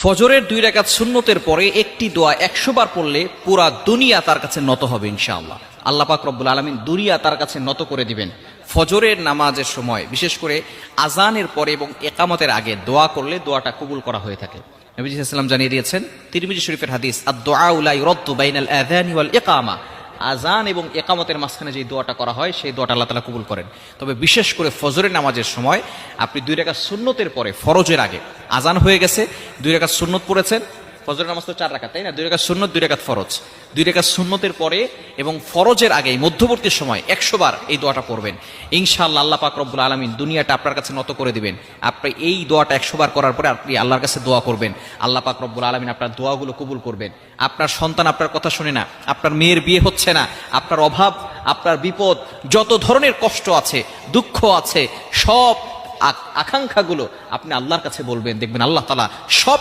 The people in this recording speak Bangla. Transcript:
ফজরের 2 রাকাত সুন্নতের পরে একটি দোয়া 100 বার পড়লে পুরা দুনিয়া তার কাছে নত হবে ইনশাআল্লাহ। আল্লাহ পাক রব্বুল আলামিন দুনিয়া তার কাছে নত করে দিবেন। ফজরের নামাজের সময় বিশেষ করে আজানের পরে এবং ইকামতের আগে দোয়া করলে দোয়াটা কবুল করা হয়ে থাকে। নবী সাল্লাল্লাহু আলাইহি ওয়াসাল্লাম জানিয়ে দিয়েছেন, তিরমিজি শরীফের হাদিস, আদ-দুআউ লা ইউরাদ্দু বাইনাল আযানি ওয়াল ইকামা। আজান এবং ইকামতের মাঝখানে যে দোয়াটা করা হয় সেই দোয়াটা আল্লাহ তাআলা কবুল করেন। তবে বিশেষ করে ফজরের নামাজের সময় আপনি 2 রাকাত সুন্নতের পরে ফরজের আগে, আজান হয়ে গেছে 2 রাকাত সুন্নত পড়েছেন, ফজরের নামাজ তো 4 রাকাত তাই না, 2 রাকাত সুন্নত 2 রাকাত ফরজ, 2 রাকাত সুন্নতের পরে এবং ফরজের আগে মধ্যবর্তী সময় 100 বার এই দোয়াটা পড়বেন ইনশাআল্লাহ। আল্লাহ পাক রব্বুল আলামিন দুনিয়াটা আপনার কাছে নত করে দিবেন। আপনি এই দোয়াটা 100 বার করার পরে আপনি আল্লাহর কাছে দোয়া করবেন, আল্লাহ পাক রব্বুল আলামিন আপনার দোয়াগুলো কবুল করবেন। আপনার সন্তান আপনার কথা শুনে না, আপনার মেয়ের বিয়ে হচ্ছে না, আপনার অভাব, আপনার বিপদ, যত ধরনের কষ্ট আছে, দুঃখ আছে, সব আকাঙ্ক্ষাগুলো আপনি আল্লাহর কাছে বলবেন, দেখবেন আল্লাহ তাআলা সব